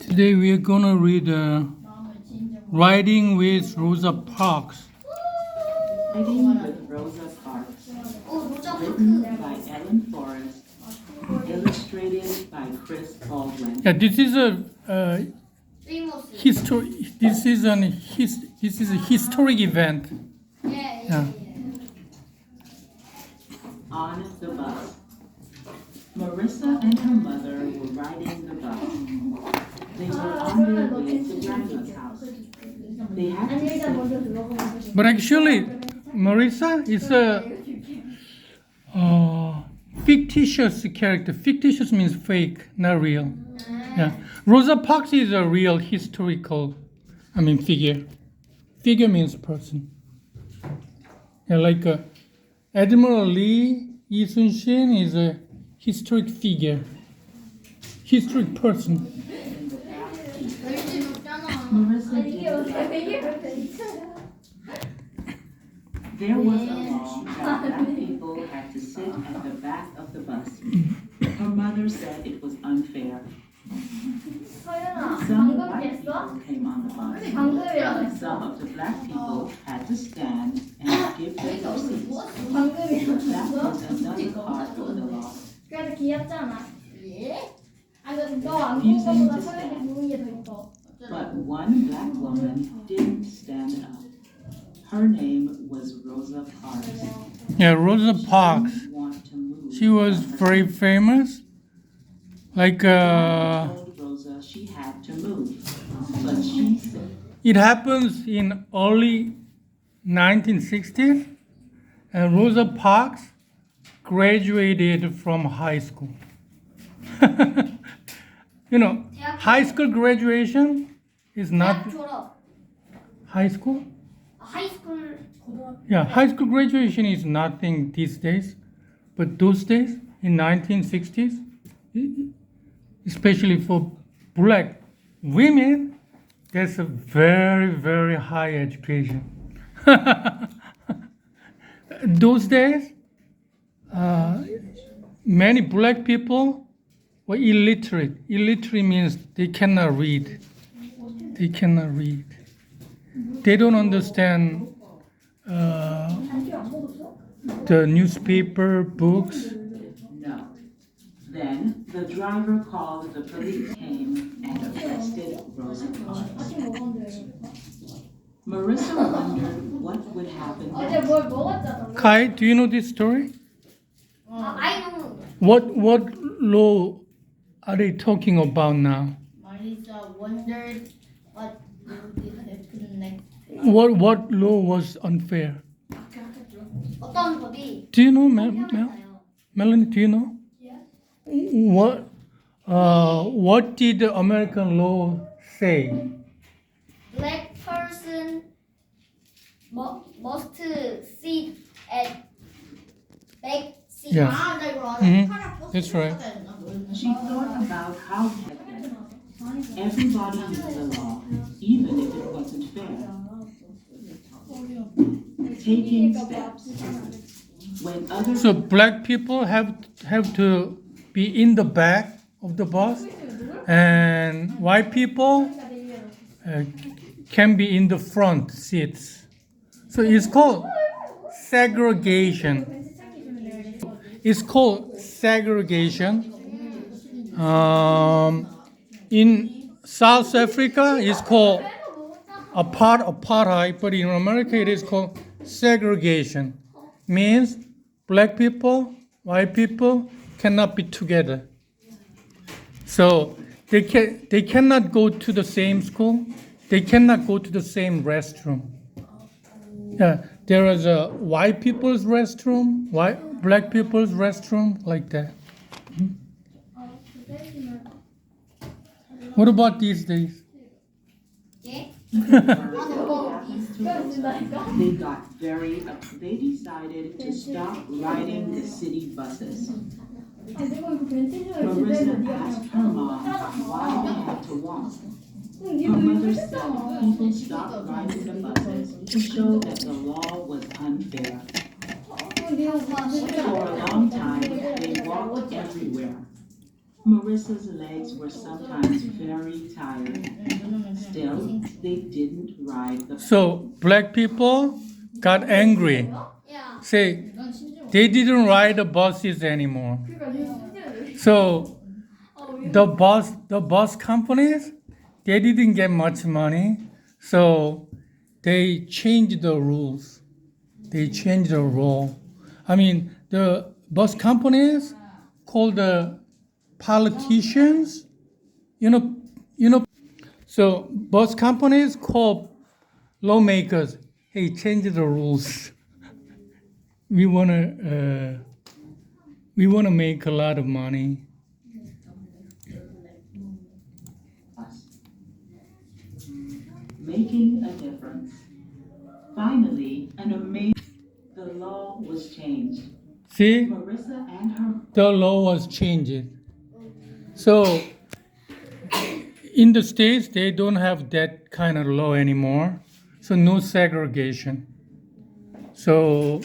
Today we are gonna read Writing with Rosa Parks. Writing with Rosa Parks. Written by Ellen Forrest. Illustrated by Chris Baldwin. Yeah, this is a history. This is a historic event. Yeah. On the bus. Marissa and her mother were riding the bus. They were on their way to Grandma's house. They had to sit. But actually, Marissa is a fictitious character. Fictitious means fake, not real. Yeah. Rosa Parks is a real historical, figure. Figure means person. Yeah, like Admiral Lee Yi-Sun-shin is a historic figure, historic person. Marissa There was a law that black people had to sit at the back of the bus. Her mother said it was unfair. Some white people came on the bus. Some of the black people had to stand and give their seats. That was another part of the law. 그래도 귀엽잖아. 예? 아니 너안 본 거보다 설레게 보는 게 더 이뻐. But one black woman didn't stand up. Her name was Rosa Parks. Yeah, Rosa Parks. She didn't want to move. She was very famous. Like Told Rosa she had to move, but she said. it happens in early 1960s, and Rosa Parks graduated from high school. High school graduation is not 대학 졸업. high school. 하이스쿨 고등학교. Yeah, high school graduation is nothing these days, but those days in 1960s, especially for black women, that's a very, very high education. Those days, many black people were illiterate. Illiterate means they cannot read. They cannot read. They don't understand the newspaper, books. No. Then the driver called the police came and arrested Rosa Parks. Marissa wondered what would happen 어제 next. 뭘 먹었잖아. Kai, do you know this story? I know. What law are they talking about now? Marisa wondered what would happen next. What law was unfair? 어떤 법이 Do you know, Melanie? Do you know? What did the American law say? black person must sit at back seat. Yeah. 아, 나 이거 알아. Mhm. That's right. She thought about how everybody knew the law, even if it wasn't fair. Taking steps. When others So black people have to be in the back of the bus, and white people can be in the front seats. So it's called segregation. It's called segregation. In South Africa, it's called apartheid, but in America, it is called segregation. Means black people, white people cannot be together. So they cannot go to the same school. They cannot go to the same restroom. Yeah, there is a white people's restroom, black people's restroom, like that. What about these days? 예? they decided to stop riding the city buses. Marissa asked her mom why they had to walk. Her mother said people stopped riding the buses to show that the law was unfair. For a long time, they walked everywhere. Marissa's legs were sometimes very tired. Still, they didn't ride the bus. So black people got angry. 야, Say 난 진짜 they didn't ride the buses anymore. 그러니까 진짜 So the bus companies, they didn't get much money, so they changed the rules. They changed the rule. I mean, the bus companies called the politicians. You know. So bus companies call lawmakers. Hey, change the rules. We wanna make a lot of money. Making a difference. Finally, the law was changed. See, Marissa and her the law was changed. So in the States, they don't have that kind of law anymore. So no segregation. So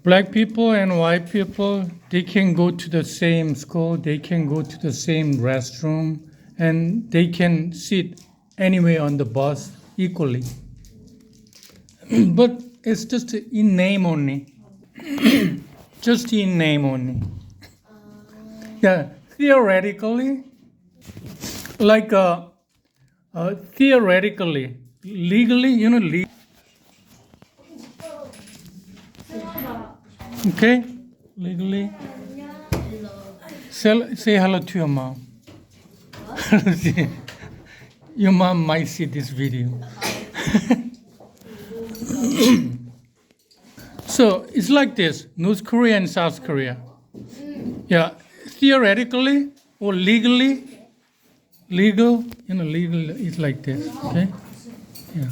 black people and white people, they can go to the same school, they can go to the same restroom, and they can sit anywhere on the bus equally. But it's just in name only. Just in name only. Yeah, theoretically, like theoretically, legally, okay, legally. Say hello to your mom. Your mom might see this video. So it's like this: North Korea and South Korea. Yeah, theoretically or legally, legal is like this. Okay. Yeah.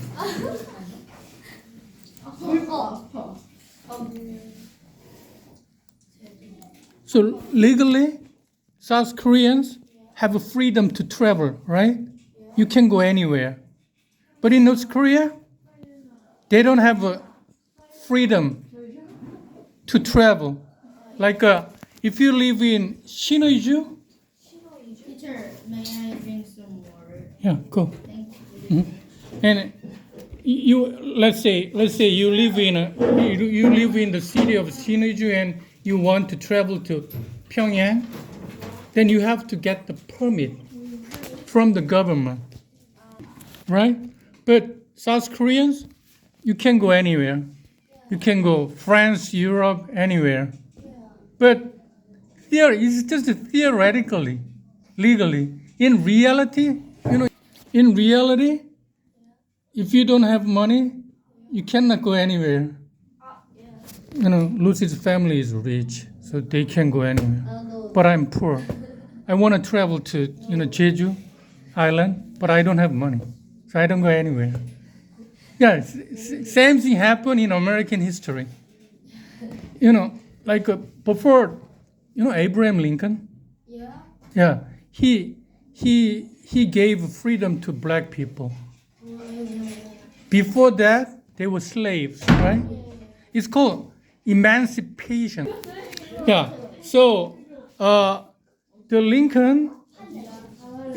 So legally, South Koreans have a freedom to travel, right? You can go anywhere. But in North Korea, they don't have a freedom to travel. Like if you live in Shinoiju, Teacher, may I drink some water? yeah, go. Thank you. And you let's say you live in the city of Shinoiju and you want to travel to Pyongyang, then you have to get the permit from the government, right? But South Koreans, you can go anywhere. You can go France, Europe, anywhere. But here it's just theoretically, legally. In reality, if you don't have money, you cannot go anywhere. Lucy's family is rich, so they can go anywhere. But I'm poor. I want to travel to, Jeju Island, but I don't have money, so I don't go anywhere. Yeah, same thing happened in American history. Like before, Abraham Lincoln. Yeah. Yeah, he gave freedom to black people. Before that, they were slaves, right? It's called emancipation. Yeah. So the Lincoln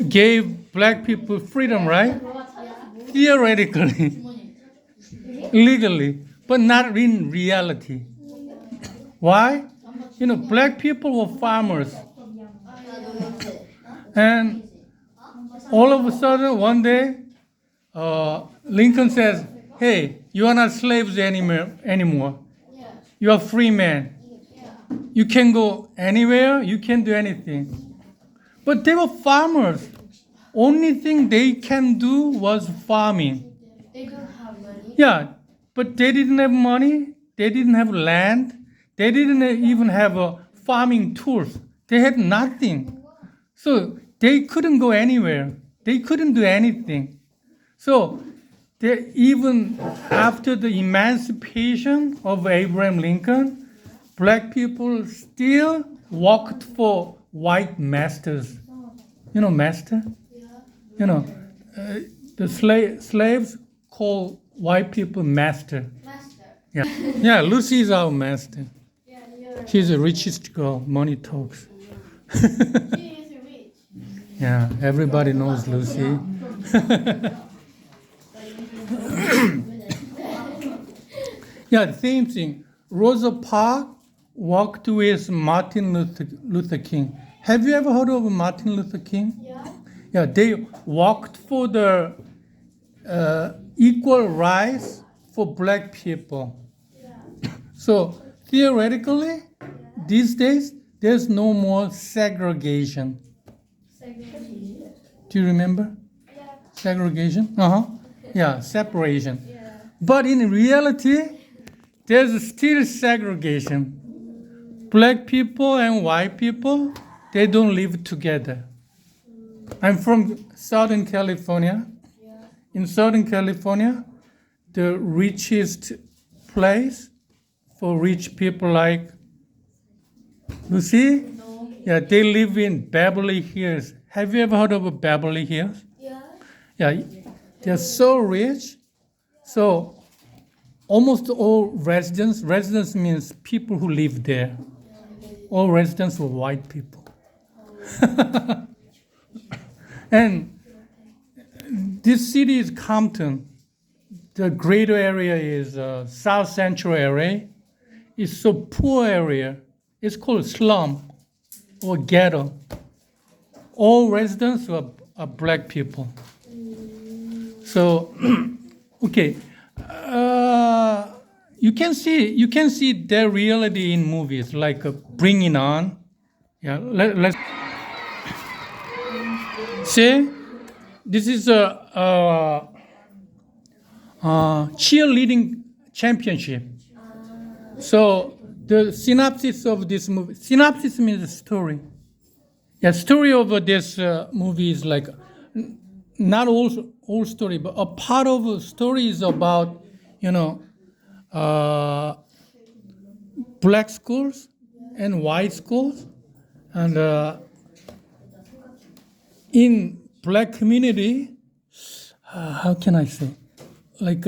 gave black people freedom, right? Theoretically, legally, but not in reality. Why? Black people were farmers. And all of a sudden, one day, Lincoln says, hey, you are not slaves anymore. You are free men. You can go anywhere, you can do anything. But they were farmers. Only thing they can do was farming. They don't have money. Yeah, but they didn't have money. They didn't have land. They didn't even have farming tools. They had nothing. So they couldn't go anywhere. They couldn't do anything. So even after the emancipation of Abraham Lincoln, black people still worked for white masters. Master? The slaves call white people master. Master. Yeah, Lucy is our master. Yeah, you're She's the richest girl. Money talks. She is rich. Yeah, everybody knows Lucy. Yeah, same thing. Rosa Parks walked with Martin Luther King. Have you ever heard of Martin Luther King? Yeah. Yeah, they walked for the equal rights for black people. Yeah. So theoretically, these days, there's no more segregation. Segregation. Do you remember? Yeah. Segregation? Yeah, separation. Yeah. But in reality, there's still segregation. Black people and white people, they don't live together. I'm from Southern California. Yeah. In Southern California, the richest place for rich people like Lucy, No. yeah, they live in Beverly Hills. Have you ever heard of Beverly Hills? Yeah. Yeah, they're so rich. So almost all residents means people who live there. All residents were white people. And this city is Compton. The greater area is South Central area. It's so poor area. It's called slum or ghetto. All residents are black people. So, okay, you can see their reality in movies like Bring It On. Yeah, let's see. This is a cheerleading championship. So the synopsis of this movie. Synopsis means story. Yeah, story of this movie is like not all story, but a part of a story is about black schools and white schools, and in black community, how can I say, like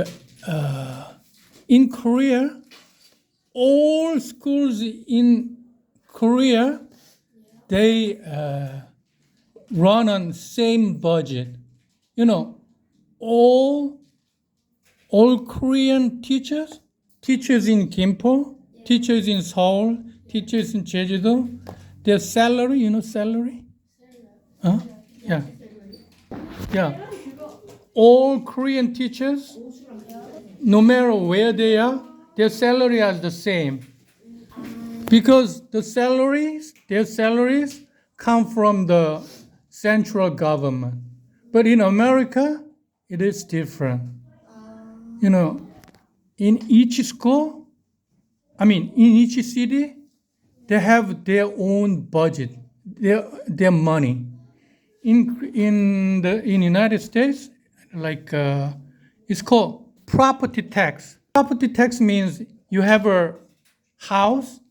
in Korea, all schools in Korea, they run on same budget. All Korean teachers in Gimpo, teachers in Seoul, teachers in Jeju-do, their salary, salary? Huh? Yeah. Yeah. All Korean teachers, no matter where they are, their salary is the same. Because their salaries come from the central government. But in America, it is different. In each school, in each city, they have their own budget, their money. In United States, like it's called property tax. Property tax means you have a house.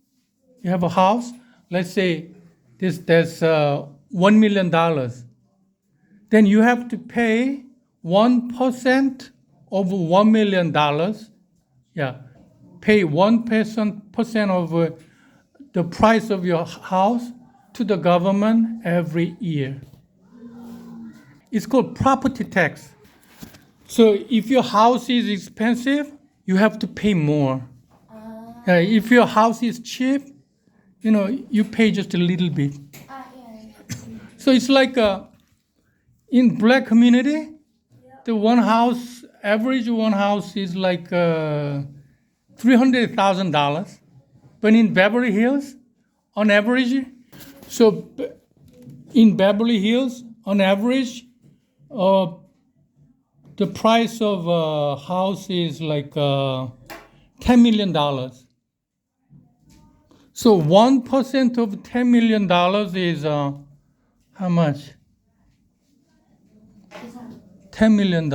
Let's say there's $1 million. Then you have to pay 1% of $1 million. Yeah, pay 1% of the price of your house to the government every year. It's called property tax. So if your house is expensive, you have to pay more. If your house is cheap, you pay just a little bit. So it's like in black community, the average one house is like $300,000. But in Beverly Hills, on average, the price of a house is like $10 million. So 1% of $10 million is how much? $10 million.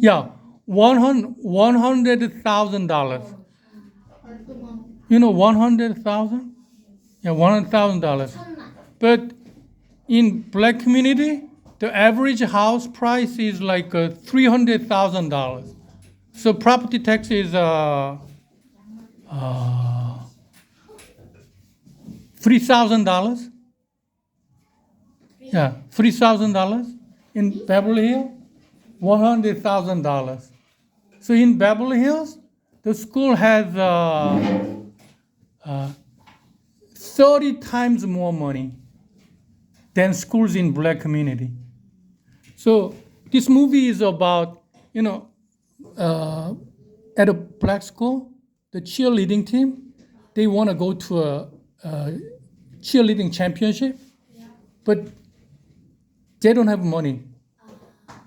Yeah, $100,000. You know 100,000? Yeah, $100,000. But in black community, the average house price is like $300,000. So property tax is $3,000. Yeah, $3,000. In Beverly Hills, $100,000. So in Beverly Hills, the school has 30 times more money than schools in black community. So this movie is about, at a black school, the cheerleading team, they want to go to a cheerleading championship, but they don't have money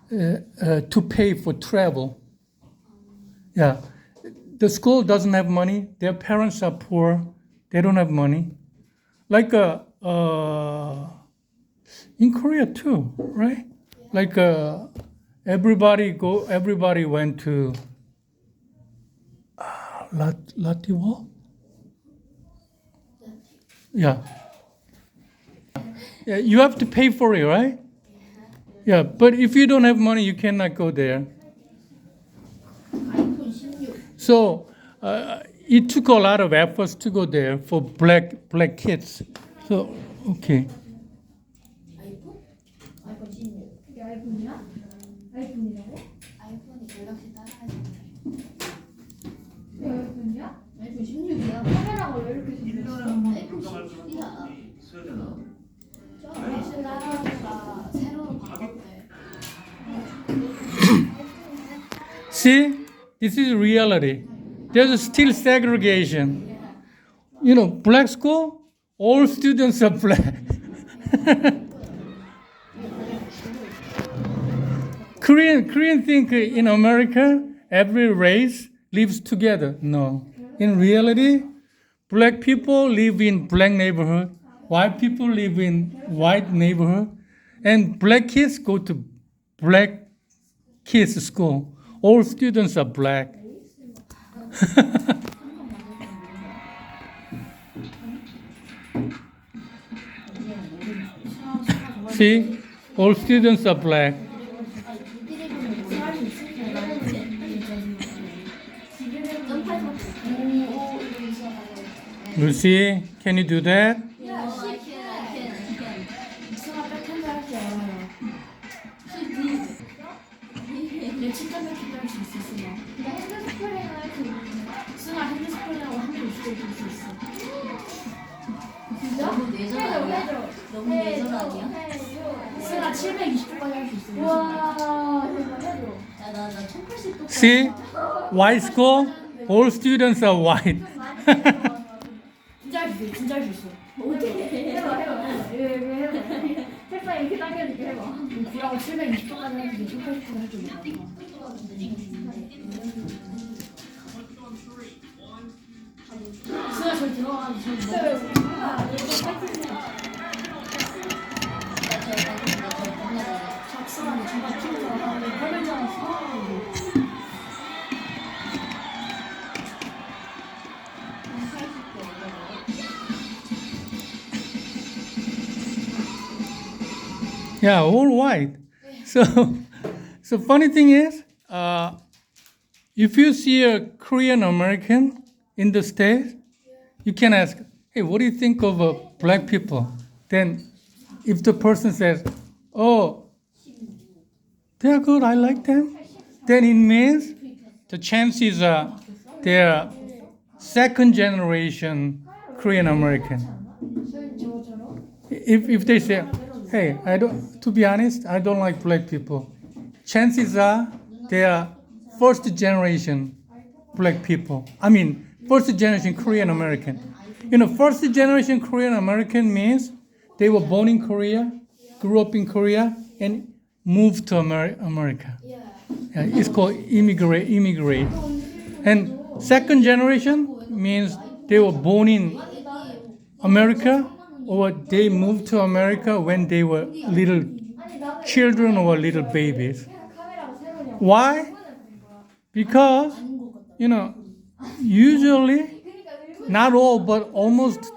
to pay for travel. Yeah, the school doesn't have money. Their parents are poor. They don't have money. Like in Korea too, right? Like everybody went to Latiwa. Yeah. Yeah, you have to pay for it, right? Yeah, but if you don't have money, you cannot go there. 아이폰 16. So it took a lot of efforts to go there for black kids. So okay. 아이폰? 아이폰 16. 이게 아이폰이야? 아이폰이라고? 아이폰이 갤럭시 따라하지 이게 아이폰이야? 아이폰 16이야. 카메라가 왜 이렇게 생겼어? 아이폰 16이야. 저 갤럭시 따라하다가 새로 바꿨대. See, this is reality. There's still segregation. Black school, all students are black. Korean think in America, every race lives together. No. In reality, black people live in black neighborhood, white people live in white neighborhood, and black kids go to black kids school. All students are black. See, all students are black. Lucy, can you do that? 수학 백핸드 할줄 알아요. 얘 진짜 백핸드 할수 있어, 수학. 나 핸드 스프링을 할수 있는데. 수학 핸드 스프링하고 한글 입술 줄수 있어. 진짜? 너무 내전 아니야? 해줘. 너무 내전 아니야? 수학 720도까지 할 수 있어. 와, 대박 해줘. 야, 나 1080도까지. See, white school, all students are white. 진짜 할 수 있어, 진짜 할 수 있어. 해봐. 이거. 책상 이렇게 당겨줄게 해봐. B하고 720도까지 할 수 있어. 1080도 할줄 몰라. 수학 저 들어가서 저 작성하는 정말 키우자. 혈변자가 수학하고. Yeah, all white. So funny thing is, if you see a Korean American in the States, you can ask, hey, what do you think of black people? Then if the person says, oh, they're good, I like them, then it means the chances are they're second generation Korean American. If they say, hey, to be honest, I don't like black people, chances are they are first generation black people. I mean, first generation Korean American. First generation Korean American means they were born in Korea, grew up in Korea, and moved to America. Yeah, it's called immigrate. And second generation means they were born in America, or they moved to America when they were little children or little babies. Why? Because, usually, not all, but almost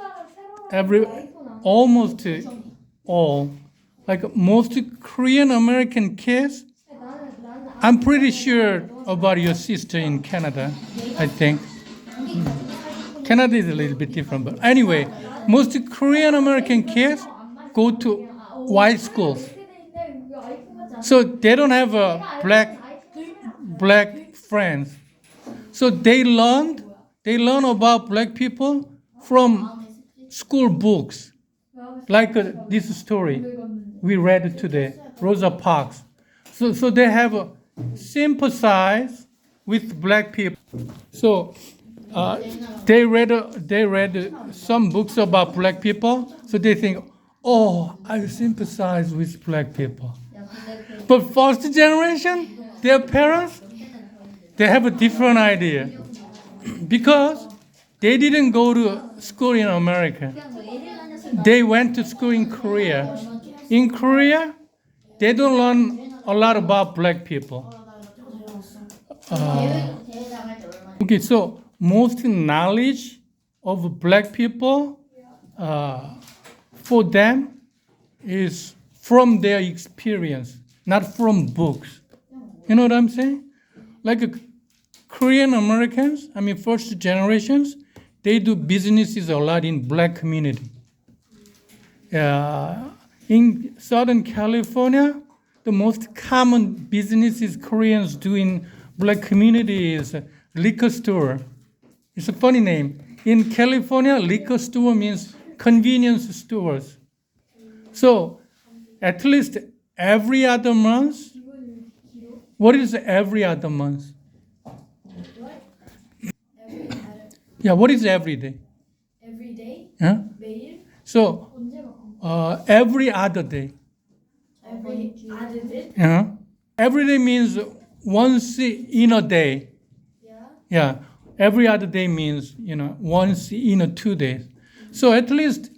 all, like most Korean American kids, I'm pretty sure about your sister in Canada, I think. Canada is a little bit different, but anyway, most Korean American kids go to white schools. 이렇게 돼 있네. 이거 아이폰 같지 않아? So they don't have a black friends. So they learn about black people from school books. Like this story we read today, Rosa Parks. So they have sympathize with black people. So they read some books about black people. So they think, oh, I sympathize with black people. But first generation, their parents, they have a different idea because they didn't go to school in America. They went to school in Korea. In Korea, they don't learn a lot about black people. Okay, so most knowledge of black people for them is from their experience, not from books. You know what I'm saying? Like Korean Americans, I mean first generations, they do businesses a lot in black community. In Southern California, the most common businesses Koreans do in black community is a liquor store. It's a funny name. In California, liquor store means convenience stores. So at least every other month, what is every other month? Yeah, what is every day? Every day? Huh? 매일? So every other day. Every other day? Every day means once in a day. Yeah. Yeah. Every other day means, once in 2 days. So at least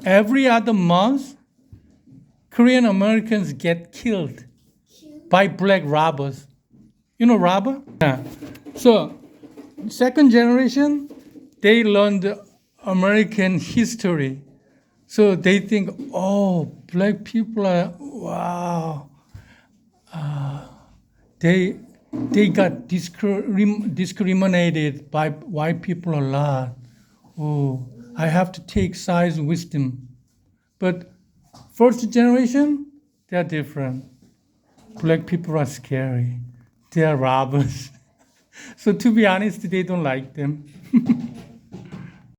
every other month, Korean Americans get killed by black robbers. You know robber? Yeah. So second generation, they learned American history. So they think, oh, black people are, wow. They got discriminated by white people a lot. Oh, I have to take sides with them. But first generation, they're different. Black people are scary. They are robbers. So to be honest, they don't like them.